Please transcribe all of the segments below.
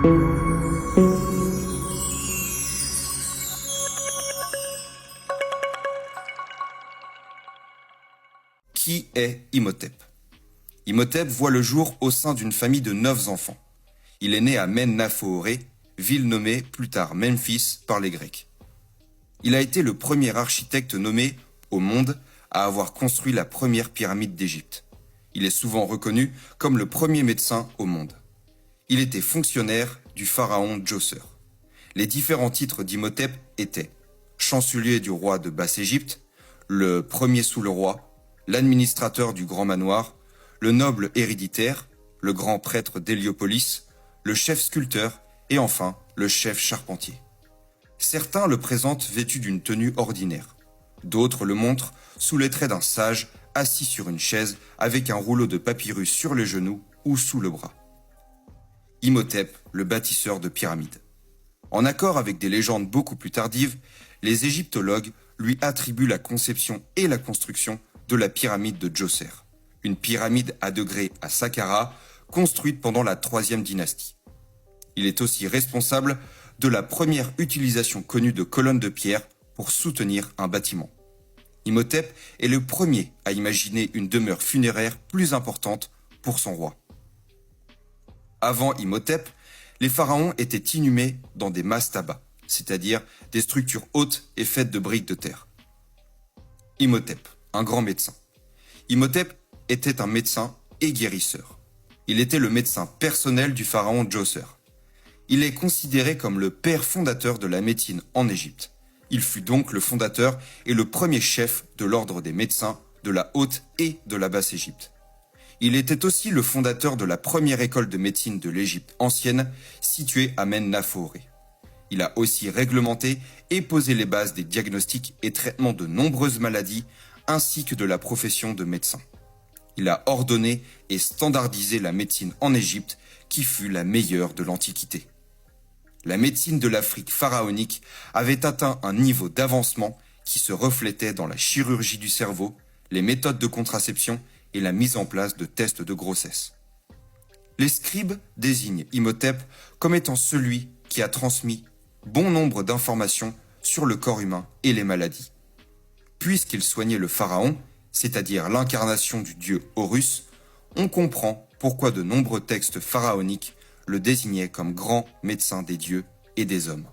Qui est Imhotep? Imhotep voit le jour au sein d'une famille de 9 enfants. Il est né à Men-Nafooré, ville nommée plus tard Memphis par les Grecs. Il a été le premier architecte nommé au monde à avoir construit la première pyramide d'Égypte. Il est souvent reconnu comme le premier médecin au monde. Il était fonctionnaire du pharaon Djoser. Les différents titres d'Imhotep étaient chancelier du roi de Basse-Égypte, le premier sous le roi, l'administrateur du grand manoir, le noble héréditaire, le grand prêtre d'Héliopolis, le chef sculpteur et enfin le chef charpentier. Certains le présentent vêtu d'une tenue ordinaire. D'autres le montrent sous les traits d'un sage assis sur une chaise avec un rouleau de papyrus sur les genoux ou sous le bras. Imhotep, le bâtisseur de pyramides. En accord avec des légendes beaucoup plus tardives, les égyptologues lui attribuent la conception et la construction de la pyramide de Djoser, une pyramide à degrés à Saqqara construite pendant la 3e dynastie. Il est aussi responsable de la première utilisation connue de colonnes de pierre pour soutenir un bâtiment. Imhotep est le premier à imaginer une demeure funéraire plus importante pour son roi. Avant Imhotep, les pharaons étaient inhumés dans des mastabas, c'est-à-dire des structures hautes et faites de briques de terre. Imhotep, un grand médecin. Imhotep était un médecin et guérisseur. Il était le médecin personnel du pharaon Djoser. Il est considéré comme le père fondateur de la médecine en Égypte. Il fut donc le fondateur et le premier chef de l'ordre des médecins de la Haute et de la Basse-Égypte. Il était aussi le fondateur de la première école de médecine de l'Égypte ancienne, située à Men-Nafooré. Il a aussi réglementé et posé les bases des diagnostics et traitements de nombreuses maladies, ainsi que de la profession de médecin. Il a ordonné et standardisé la médecine en Égypte, qui fut la meilleure de l'Antiquité. La médecine de l'Afrique pharaonique avait atteint un niveau d'avancement qui se reflétait dans la chirurgie du cerveau, les méthodes de contraception et la mise en place de tests de grossesse. Les scribes désignent Imhotep comme étant celui qui a transmis bon nombre d'informations sur le corps humain et les maladies. Puisqu'il soignait le pharaon, c'est-à-dire l'incarnation du dieu Horus, on comprend pourquoi de nombreux textes pharaoniques le désignaient comme grand médecin des dieux et des hommes.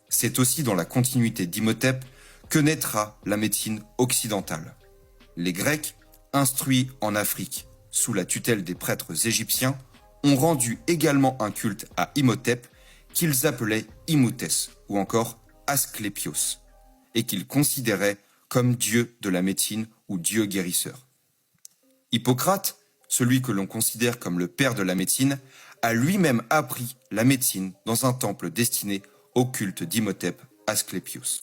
C'est aussi dans la continuité d'Imhotep que naîtra la médecine occidentale. Les Grecs, instruits en Afrique sous la tutelle des prêtres égyptiens, ont rendu également un culte à Imhotep qu'ils appelaient Imhotès ou encore Asclépios, et qu'ils considéraient comme dieu de la médecine ou dieu guérisseur. Hippocrate, celui que l'on considère comme le père de la médecine, a lui-même appris la médecine dans un temple destiné au culte d'Imhotep Asclépios.